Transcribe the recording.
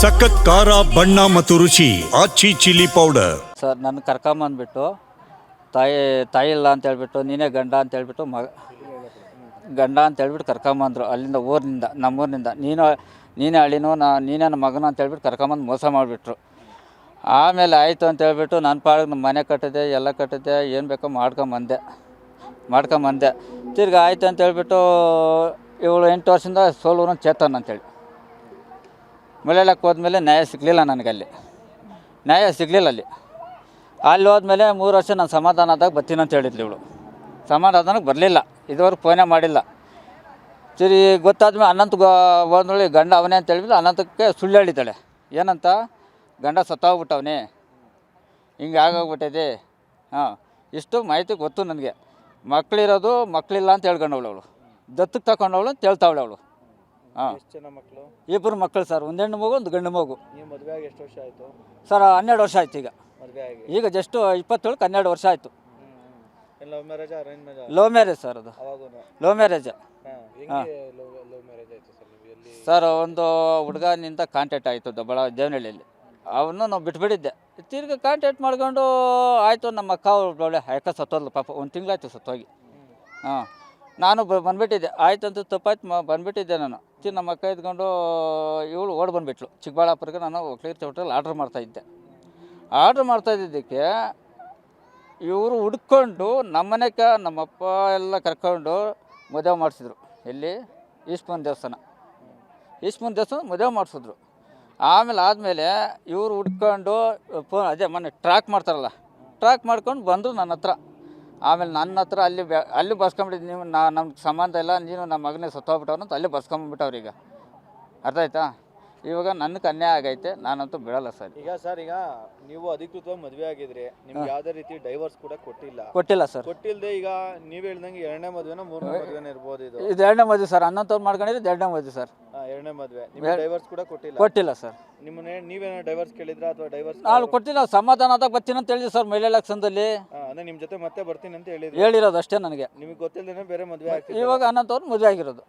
ಸಖತ್ ಖಾರ ಬಣ್ಣ ಮತ್ತು ರುಚಿ ಆಚಿ ಚಿಲ್ಲಿ ಪೌಡರ್. ಸರ್ ನನ್ನ ಕರ್ಕೊಂಬಂದ್ಬಿಟ್ಟು ತಾಯಿ ಇಲ್ಲ ಅಂತ ಹೇಳ್ಬಿಟ್ಟು ನೀನೇ ಗಂಡ ಅಂತ ಹೇಳ್ಬಿಟ್ಟು ಗಂಡ ಅಂತ ಹೇಳ್ಬಿಟ್ಟು ಕರ್ಕೊಂಬಂದರು ಅಲ್ಲಿಂದ ಊರಿನಿಂದ ನಮ್ಮೂರಿನಿಂದ ನೀನೇ ಅಳಿನೋ ನೀನೇ ನನ್ನ ಮಗನ ಅಂತ ಹೇಳ್ಬಿಟ್ಟು ಕರ್ಕೊಂಬಂದು ಮೋಸ ಮಾಡಿಬಿಟ್ರು. ಆಮೇಲೆ ಆಯಿತು ಅಂತ ಹೇಳ್ಬಿಟ್ಟು ನನ್ನ ಪಾಡಿಗೆ ನಮ್ಮ ಮನೆ ಕಟ್ಟಿದೆ ಎಲ್ಲ ಕಟ್ಟಿದೆ ಏನು ಬೇಕೋ ಮಾಡ್ಕೊಂಬಂದೆ ತಿರ್ಗಿ ಆಯಿತು ಅಂತ ಹೇಳ್ಬಿಟ್ಟು ಇವಳು 8 ವರ್ಷದಿಂದ ಸೋಲೂರು ಚೇತನ್ ಅಂತೇಳಿ ಮಲೆಯಾಳಕ್ಕೆ ಹೋದ್ಮೇಲೆ ನ್ಯಾಯ ಸಿಗಲಿಲ್ಲ ನನಗಲ್ಲಿ ಅಲ್ಲಿ ಹೋದ್ಮೇಲೆ 3 ವರ್ಷ ನಾನು ಸಮಾಧಾನದಾಗ ಬರ್ತೀನಿ ಅಂತ ಹೇಳಿದ್ಲು ಇವಳು. ಸಮಾಧಾನಕ್ಕೆ ಬರಲಿಲ್ಲ, ಇದುವರೆಗೆ ಫೋನೇ ಮಾಡಿಲ್ಲ. ಸರಿ ಗೊತ್ತಾದ್ಮೇಲೆ ಹೋದ್ಮೇಲೆ ಗಂಡ ಅವನೇ ಅಂತ ಹೇಳಿಬಿಟ್ಟು ಅನಂತಕ್ಕೆ ಸುಳ್ಳು ಹೇಳಿದ್ದಾಳೆ. ಏನಂತ, ಗಂಡ ಸತ್ತೋಗ್ಬಿಟ್ಟವನೇ, ಹಿಂಗೆ ಆಗೋಗ್ಬಿಟ್ಟಿದೆ. ಇಷ್ಟು ಮಾಹಿತಿ ಗೊತ್ತು ನನಗೆ. ಮಕ್ಕಳಿರೋದು ಮಕ್ಕಳಿಲ್ಲ ಅಂತ ಹೇಳ್ಕೊಂಡವಳು ಅವಳು, ದತ್ತಕ್ಕೆ ತಗೊಂಡವಳು ಅಂತ ಹೇಳ್ತಾವಳೆ ಅವಳು. ಮಕ್ಕಳು? 2 ಮಕ್ಕಳು ಸರ್, ಒಂದು ಹೆಣ್ಣು ಮಗು ಒಂದು ಗಂಡು ಮಗು. ನೀವು ಮದುವೆ ಆಗಿ ಎಷ್ಟು ವರ್ಷ ಆಯಿತು ಸರ್? 12 ವರ್ಷ ಆಯ್ತು ಈಗ. ಮದುವೆ ಆಗಿ ಈಗ ಜಸ್ಟ್ 27ಕ್ಕೆ 12 ವರ್ಷ ಆಯಿತು. Love marriage arrange marriage? Love marriage sir, ಅದು ಲವ್ ಮ್ಯಾರೇಜ್. ಸರ್ ಒಂದು ಹುಡುಗನಿಂದ ಕಾಂಟ್ಯಾಕ್ಟ್ ಆಯಿತು ದೇವನಹಳ್ಳಿಯಲ್ಲಿ. ಅವನು ನಾವು ಬಿಟ್ಬಿಟ್ಟಿದ್ದೆ. ತಿರ್ಗಿ ಕಾಂಟ್ಯಾಕ್ಟ್ ಮಾಡ್ಕೊಂಡು ಆಯಿತು. ನಮ್ಮ ಅಕ್ಕ ಒಳ್ಳೆ ಯಾಕೆ ಸತ್ತೋದ್ಲು ಪಾಪ, 1 ತಿಂಗಳಾಯ್ತು ಸತ್ತೋಗಿ. ನಾನು ಬಂದುಬಿಟ್ಟಿದ್ದೆ. ಆಯ್ತು ಅಂತ ತಪ್ಪಾಯ್ತು ಬಂದುಬಿಟ್ಟಿದ್ದೆ ನಾನು. ನಮ್ಮ ಅಕ್ಕ ಇದ್ಕೊಂಡು ಇವಳು ಓಡಿ ಬಂದುಬಿಟ್ಲು ಚಿಕ್ಕಬಳ್ಳಾಪುರಕ್ಕೆ. ನಾನು ಒಕ್ಲೀರ್ ಚೌಟ್ರಲ್ಲಿ ಆರ್ಡ್ರ್ ಮಾಡ್ತಾಯಿದ್ದಕ್ಕೆ ಇವರು ಹುಡ್ಕೊಂಡು ನಮ್ಮನೆಗೆ ನಮ್ಮಪ್ಪ ಎಲ್ಲ ಕರ್ಕೊಂಡು ಮದುವೆ ಮಾಡಿಸಿದ್ರು. ಎಲ್ಲಿ? ಈಶ್ವರನ ದೇವಸ್ಥಾನ ಮದುವೆ ಮಾಡಿಸಿದ್ರು. ಆದಮೇಲೆ ಇವರು ಹುಡ್ಕೊಂಡು ಮೊನ್ನೆ ಟ್ರ್ಯಾಕ್ ಮಾಡ್ಕೊಂಡು ಬಂದರು ನನ್ನ ಹತ್ರ. ಆಮೇಲೆ ನನ್ನ ಹತ್ರ ಅಲ್ಲಿ ಬರ್ಸ್ಕೊಂಬಿಟ್ಟಿದ್ದು, ನೀವು ನಮ್ಗೆ ಸಂಬಂಧ ಇಲ್ಲ, ನೀನು ನಮ್ಮ ಮಗನೇ ಸತ್ತೋಗ್ಬಿಟ್ಟವ್ರು ಅಂತ ಅಲ್ಲಿ ಬರ್ಸ್ಕೊಂಬಿಟ್ಟವ್ರು. ಈಗ ಅರ್ಥ ಆಯ್ತಾ? ಇವಾಗ ನನಗೆ ಅನ್ಯಾಯ ಆಗೈತೆ, ನಾನಂತೂ ಬಿಡಲ್ಲ ಸರ್. ಈಗ ನೀವು ಅಧಿಕೃತವಾಗಿ ಮದುವೆ ಆಗಿದ್ರೆ ನಿಮ್ಗೆ ಯಾವುದೇ ರೀತಿ ಡೈವರ್ಸ್ ಕೂಡ ಕೊಟ್ಟಿಲ್ಲ ಸರ್. ಕೊಟ್ಟಿಲ್ಲದೆ ಈಗ ನೀವು ಹೇಳ್ದಂಗೆ 2ನೇ ಮದುವೆನ 3ನೇ ಮದುವೆನ ಇರ್ಬೋದು. ಇದು 2ನೇ ಮದುವೆ ಸರ್. ಅನ್ನಂತವ್ರು ಮಾಡ್ಕೊಂಡಿದ್ದು 2ನೇ ಮದುವೆ ಸರ್. 2ನೇ ಮದುವೆ. ನಿಮ್ಗೆ ಡೈವರ್ಸ್ ಕೂಡ ಕೊಟ್ಟಿಲ್ಲ ಸರ್. ನೀವೇನೋ ಡೈವರ್ಸ್ ಕೇಳಿದ್ರಾ ಅಥವಾ ಡೈವರ್ಸ್? ನಾನು ಕೊಟ್ಟಿಲ್ಲ, ಸಮಾಧಾನದಾಗ ಬರ್ತೀನಿ ಅಂತ ಹೇಳಿದ್ವಿ ಸರ್. ಮಹಿಳೆ ಲಕ್ಷಣದಲ್ಲಿ ಅಂದ್ರೆ ನಿಮ್ಮ ಜೊತೆ ಮತ್ತೆ ಬರ್ತೀನಿ ಅಂತ ಹೇಳಿರೋದು ಅಷ್ಟೇ ನನಗೆ. ನಿಮಗೆ ಗೊತ್ತಿಲ್ಲದೇನೆ ಬೇರೆ ಮದುವೆ ಆಗ್ತಿದೆ. ಇವಾಗ ಅನ್ನಂತವ್ರು ಮದುವೆ ಆಗಿರೋದು.